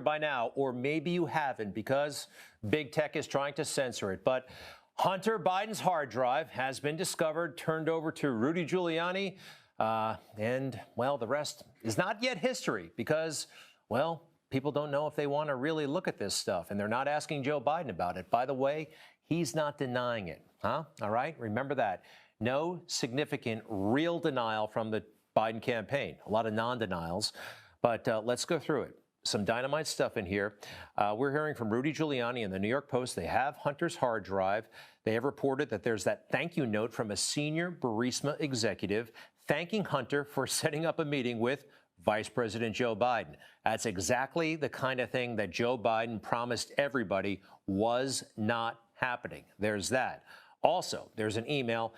by now, or maybe you haven't because big tech is trying to censor it. But Hunter Biden's hard drive has been discovered, turned over to Rudy Giuliani, and, well, the rest is not yet history because, well, people don't know if they want to really look at this stuff, and they're not asking Joe Biden about it. By the way, he's not denying it, huh? All right, remember that. No significant real denial from the Biden campaign, a lot of non-denials, but let's go through it. Some dynamite stuff in here. We're hearing from Rudy Giuliani in the New York Post. They have Hunter's hard drive. They have reported that there's that thank you note from a senior Burisma executive thanking Hunter for setting up a meeting with Vice President Joe Biden. That's exactly the kind of thing that Joe Biden promised everybody was not happening. There's that. Also, there's an email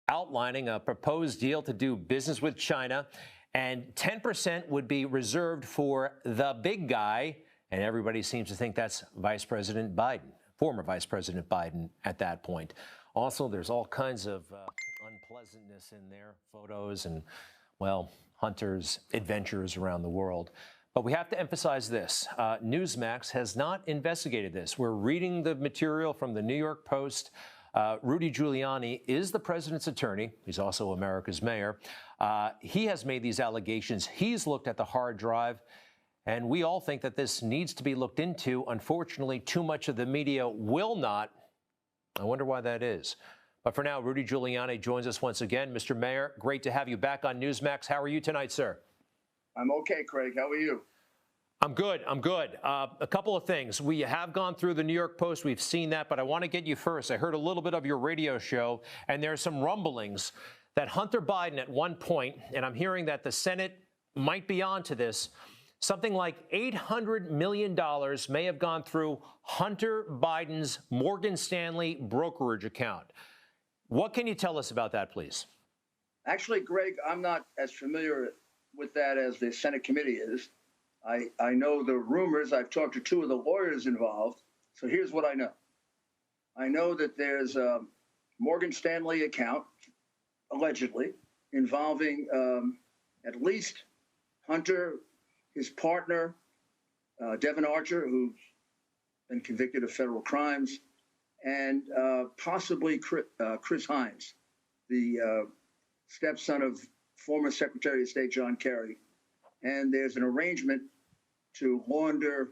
outlining a proposed deal to do business with China, and 10% would be reserved for the big guy, and everybody seems to think that's Vice President Biden, former Vice President Biden at that point. Also, there's all kinds of unpleasantness in there, photos and, well, Hunter's adventures around the world. But we have to emphasize this. Newsmax has not investigated this. We're reading the material from the New York Post. Rudy Giuliani is the president's attorney. He's also America's mayor. He has made these allegations. He's looked at the hard drive, and we all think that this needs to be looked into. Unfortunately, too much of the media will not. I wonder why that is. But for now, Rudy Giuliani joins us once again. Mr. Mayor, great to have you back on Newsmax. How are you tonight, sir? I'm okay, Craig. How are you? I'm good. I'm good. A couple of things. We have gone through the New York Post. We've seen that, but I want to get you first. I heard a little bit of your radio show, and there are some rumblings that Hunter Biden at one point, and I'm hearing that the Senate might be on to this, something like $800 million may have gone through Hunter Biden's Morgan Stanley brokerage account. What can you tell us about that, please? Actually, Greg, I'm not as familiar with that as the Senate committee is. I know the rumors. I've talked to two of the lawyers involved. So here's what I know. I know that there's a Morgan Stanley account, allegedly, involving at least Hunter, his partner, Devin Archer, who's been convicted of federal crimes, and possibly Chris Hines, the stepson of former Secretary of State John Kerry. And there's an arrangement to launder,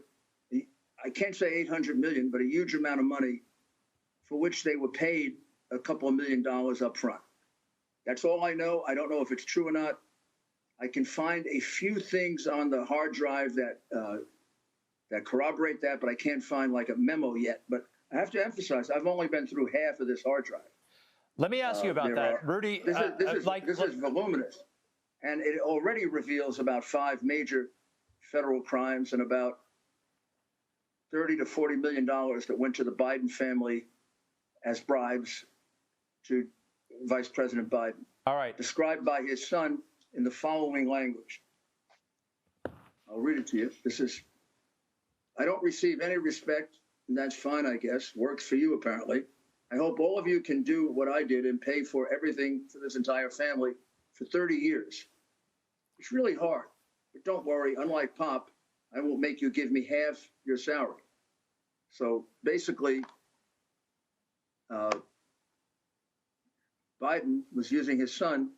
I can't say 800 million, but a huge amount of money for which they were paid a couple of $1 million up front. That's all I know. I don't know if it's true or not. I can find a few things on the hard drive that that corroborate that, but I can't find like a memo yet. But I have to emphasize, I've only been through half of this hard drive. Let me ask you about that, Rudy. This is voluminous. And it already reveals about 5 major federal crimes and about $30 to $40 million that went to the Biden family as bribes to Vice President Biden. All right. Described by his son in the following language. I'll read it to you. This is, I don't receive any respect, and that's fine, I guess. Works for you, apparently. I hope all of you can do what I did and pay for everything for this entire family for 30 years. It's really hard, but don't worry. Unlike Pop, I won't make you give me half your salary. So basically, Biden was using his son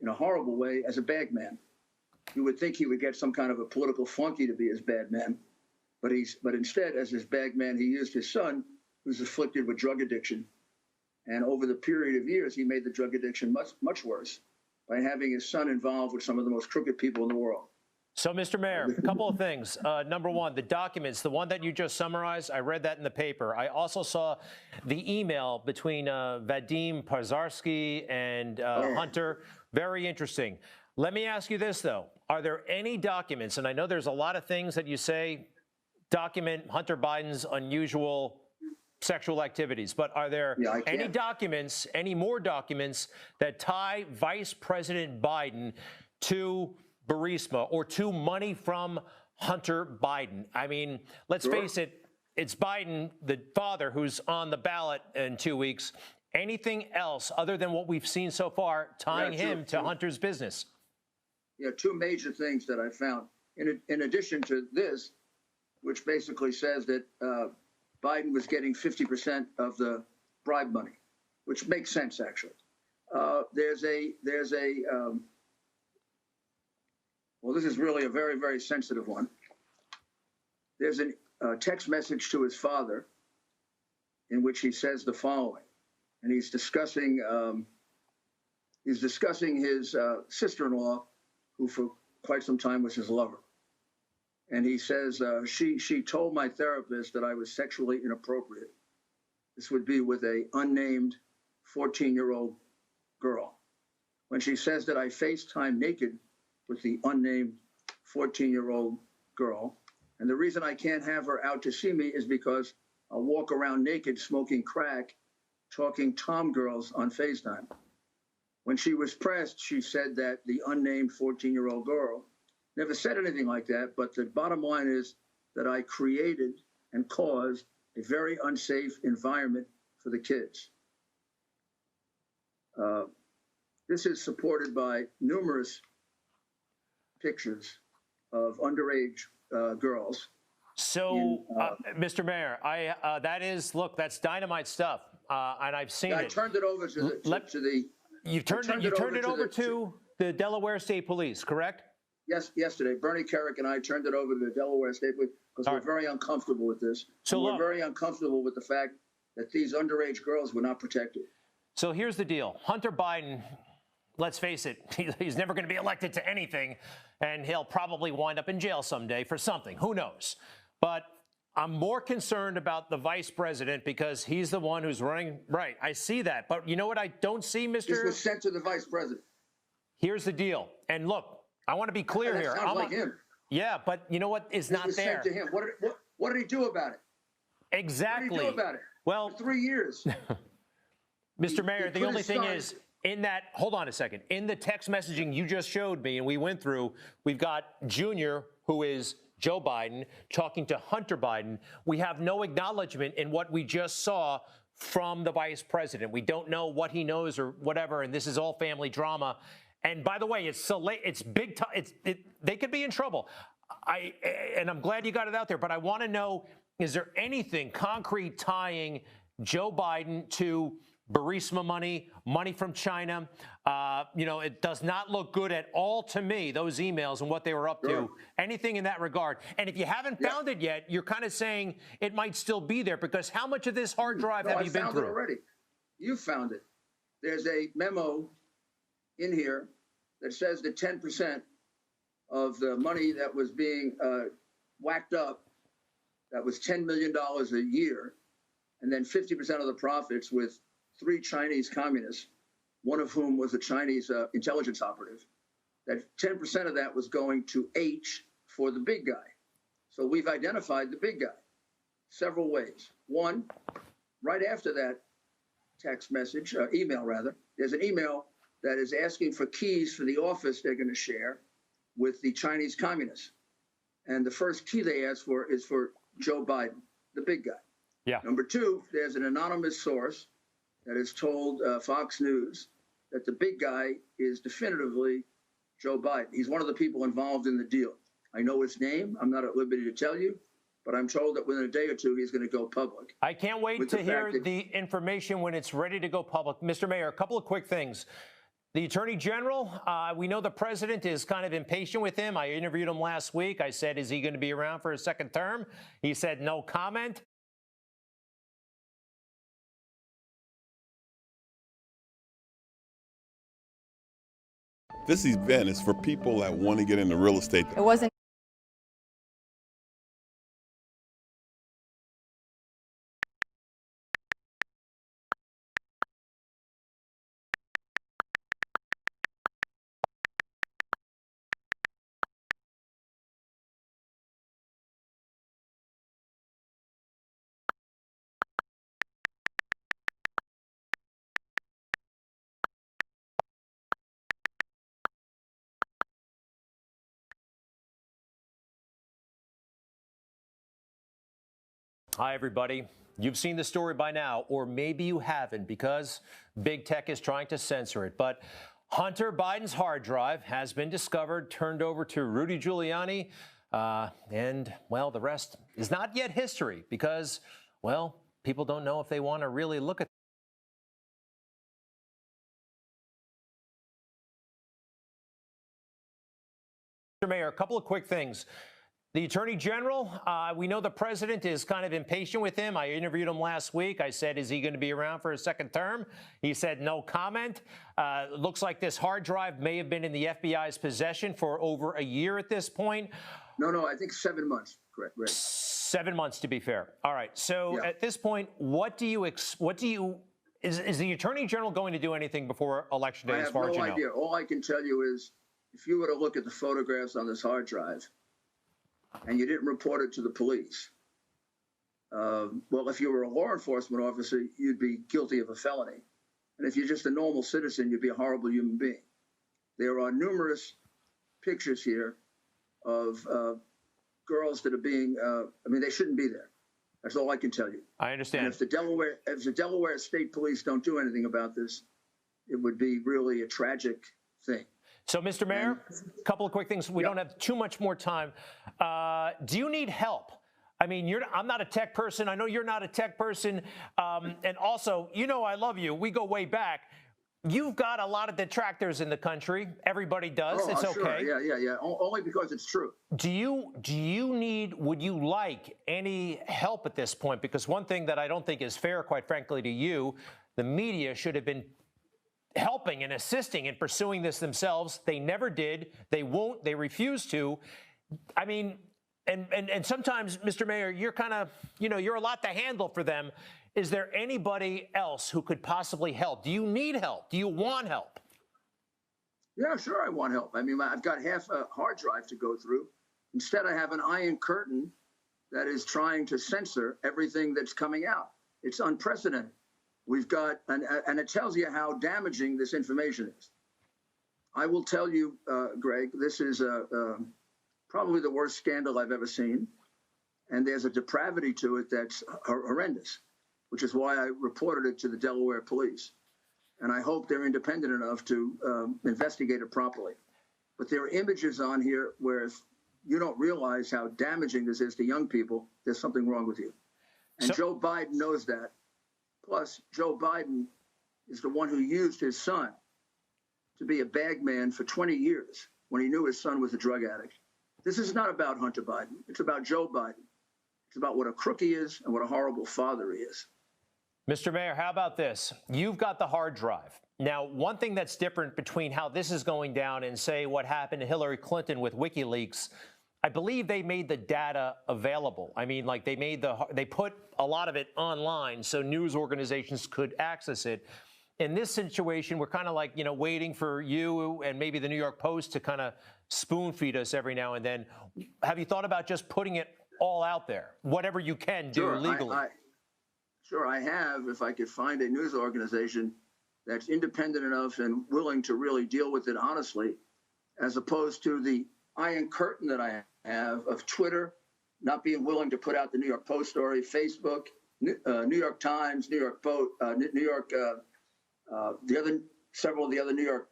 in a horrible way as a bag man. You would think he would get some kind of a political flunky to be his bad man, but instead, as his bag man, he used his son, who's afflicted with drug addiction. And over the period of years, he made the drug addiction much worse by having his son involved with some of the most crooked people in the world. So, Mr. Mayor, a couple of things. Number one, the documents, the one that you just summarized, I read that in the paper. I also saw the email between Vadim Pazarsky and Hunter. Very interesting. Let me ask you this, though. Are there any documents, and I know there's a lot of things that you say document Hunter Biden's unusual sexual activities, but are there any documents, any more documents that tie Vice President Biden to Burisma or to money from Hunter Biden? I mean, let's face it, it's Biden, the father, who's on the ballot in 2 weeks. Anything else other than what we've seen so far tying him to Hunter's business? two major things that I found. In addition to this, which basically says that Biden was getting 50% of the bribe money, which makes sense actually. There's a well, this is really a very, very sensitive one. There's a text message to his father in which he says the following, and he's discussing his sister-in-law, who for quite some time was his lover. And he says, she told my therapist that I was sexually inappropriate. This would be with a unnamed 14-year-old girl. When she says that I FaceTime naked with the unnamed 14-year-old girl, and the reason I can't have her out to see me is because I'll walk around naked smoking crack, talking tom girls on FaceTime. When she was pressed, she said that the unnamed 14-year-old girl never said anything like that, but the bottom line is that I created and caused a very unsafe environment for the kids. This is supported by numerous pictures of underage girls. So, Mr. Mayor, look, that's dynamite stuff, and I've seen it. I turned it over to the. You turned it over to the Delaware State Police, correct? Yes, yesterday. Bernie Kerrick and I turned it over to the Delaware State Police because we're very uncomfortable with this. So we're very uncomfortable with the fact that these underage girls were not protected. So here's the deal. Hunter Biden, let's face it, he's never going to be elected to anything, and he'll probably wind up in jail someday for something. Who knows? But I'm more concerned about the vice president because he's the one who's running. Right, I see that. But you know what I don't see, Mr. This was sent to the vice president. Here's the deal. And look, I want to be clear here. Sounds like him. Yeah, but you know what is not there? Sent to him. What did he do about it? Exactly. What did he do about it? Well, for 3 years. Mr. Mayor, the only thing is, in that, hold on a second, in the text messaging you just showed me and we went through, we've got Junior, who is Joe Biden, talking to Hunter Biden. We have no acknowledgement in what we just saw from the vice president. We don't know what he knows or whatever, and this is all family drama. And by the way, it's so late. It's big time. They could be in trouble. And I'm glad you got it out there. But I want to know: is there anything concrete tying Joe Biden to Burisma money from China? It does not look good at all to me. Those emails and what they were up to. Anything in that regard? And if you haven't found it yet, you're kind of saying it might still be there because how much of this hard drive have you been through? I found it already. You found it. There's a memo in here that says that 10% of the money that was being whacked up, that was $10 million a year, and then 50% of the profits with 3 Chinese communists, one of whom was a Chinese intelligence operative, that 10% of that was going to H for the big guy. So we've identified the big guy several ways. One, right after that text message, email rather, there's an email that is asking for keys for the office they're going to share with the Chinese communists. And the first key they ask for is for Joe Biden, the big guy. Yeah. Number 2, there's an anonymous source that has told Fox News that the big guy is definitively Joe Biden. He's one of the people involved in the deal. I know his name. I'm not at liberty to tell you, but I'm told that within a day or two, he's going to go public. I can't wait to hear the information when it's ready to go public. Mr. Mayor, a couple of quick things. The Attorney General, we know the president is kind of impatient with him. I interviewed him last week. I said, is he going to be around for a second term? He said no comment. This event is for people that want to get into real estate. It wasn't. Hi, everybody. You've seen the story by now, or maybe you haven't because big tech is trying to censor it. But Hunter Biden's hard drive has been discovered, turned over to Rudy Giuliani, and, well, the rest is not yet history because, well, people don't know if they want to really look at Mr. Mayor, a couple of quick things. The Attorney General, we know the president is kind of impatient with him. I interviewed him last week. I said, is he going to be around for a second term? He said no comment. Looks like this hard drive may have been in the FBI's possession for over a year at this point. No, I think 7 months. Correct. Right. 7 months, to be fair. All right. So at this point, is the Attorney General going to do anything before Election Day? I have no idea. All I can tell you is, if you were to look at the photographs on this hard drive, and you didn't report it to the police, well, if you were a law enforcement officer, you'd be guilty of a felony. And if you're just a normal citizen, you'd be a horrible human being. There are numerous pictures here of girls that are being, they shouldn't be there. That's all I can tell you. I understand. And if the Delaware State Police don't do anything about this, it would be really a tragic thing. So, Mr. Mayor, a couple of quick things. We don't have too much more time. Do you need help? I mean, I'm not a tech person. I know you're not a tech person. And also, I love you. We go way back. You've got a lot of detractors in the country. Everybody does. It's okay. Sure. Yeah. Only because it's true. Would you like any help at this point? Because one thing that I don't think is fair, quite frankly, to you, the media should have been helping and assisting in pursuing this themselves. They never did. They won't. They refuse to. I mean, and sometimes, Mr. Mayor, you're kind of, you're a lot to handle for them. Is there anybody else who could possibly help? Do you need help? Do you want help? Yeah, sure, I want help. I mean, I've got half a hard drive to go through. Instead, I have an iron curtain that is trying to censor everything that's coming out. It's unprecedented. We've got, and it tells you how damaging this information is. I will tell you, Greg, this is probably the worst scandal I've ever seen. And there's a depravity to it that's horrendous, which is why I reported it to the Delaware police. And I hope they're independent enough to investigate it properly. But there are images on here where if you don't realize how damaging this is to young people, there's something wrong with you. And Joe Biden knows that. Plus, Joe Biden is the one who used his son to be a bag man for 20 years when he knew his son was a drug addict. This is not about Hunter Biden. It's about Joe Biden. It's about what a crook he is and what a horrible father he is. Mr. Mayor, how about this? You've got the hard drive. Now, one thing that's different between how this is going down and, say, what happened to Hillary Clinton with WikiLeaks, I believe they made the data available. I mean, like they put a lot of it online so news organizations could access it. In this situation, we're kind of like, waiting for you and maybe the New York Post to kind of spoon feed us every now and then. Have you thought about just putting it all out there, whatever you can do legally? Sure, I have, if I could find a news organization that's independent enough and willing to really deal with it honestly, as opposed to the iron curtain that I have of Twitter not being willing to put out the New York Post story, Facebook, New York Times, New York Post, several of the other New York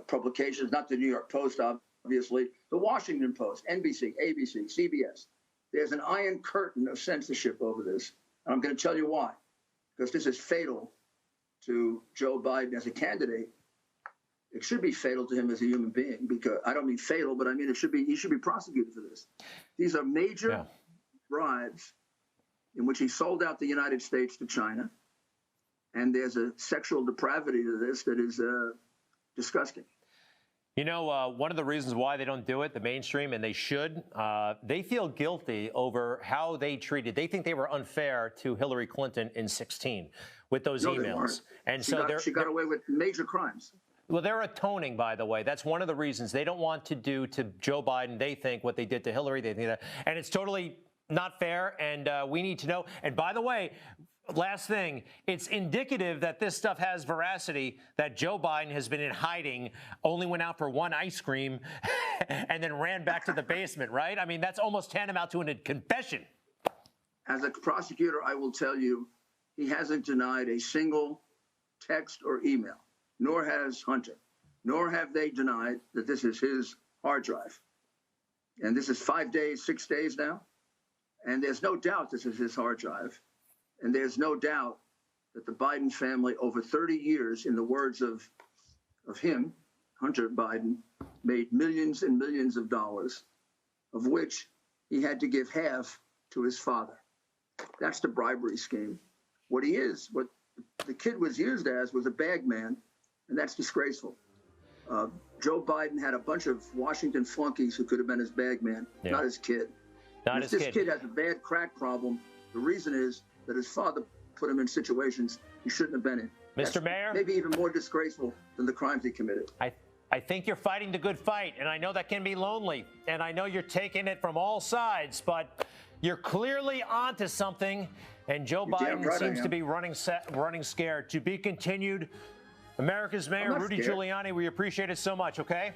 publications, not the New York Post, obviously, the Washington Post, NBC, ABC, CBS. There's an iron curtain of censorship over this. And I'm going to tell you why. Because this is fatal to Joe Biden as a candidate. It should be fatal to him as a human being, because I don't mean fatal, but I mean he should be prosecuted for this. These are major bribes in which he sold out the United States to China. And there's a sexual depravity to this that is disgusting. One of the reasons why they don't do it, the mainstream, and they should, they feel guilty over how they treated. They think they were unfair to Hillary Clinton in 2016 with those emails. And she got away with major crimes. Well, they're atoning, by the way. That's one of the reasons they don't want to do to Joe Biden. They think what they did to Hillary, they think that. And it's totally not fair, and we need to know. And by the way, last thing, it's indicative that this stuff has veracity, that Joe Biden has been in hiding, only went out for one ice cream, and then ran back to the basement, right? I mean, that's almost tantamount to a confession. As a prosecutor, I will tell you, he hasn't denied a single text or email, nor has Hunter. nor have they denied that this is his hard drive. And this is 5 days, 6 days now. And there's no doubt this is his hard drive. And there's no doubt that the Biden family, over 30 years, in the words of him, Hunter Biden, made millions and millions of dollars, of which he had to give half to his father. That's the bribery scheme. What the kid was used as was a bag man, and that's disgraceful. Joe Biden had a bunch of Washington flunkies who could have been his bag man, not his kid. If this kid has a bad crack problem, the reason is that his father put him in situations he shouldn't have been in. Mr. Mayor? Maybe even more disgraceful than the crimes he committed. I think you're fighting the good fight, and I know that can be lonely, and I know you're taking it from all sides, but you're clearly onto something, and Joe Biden seems to be running scared. To be continued. America's Mayor, Rudy Giuliani, we appreciate it so much, okay?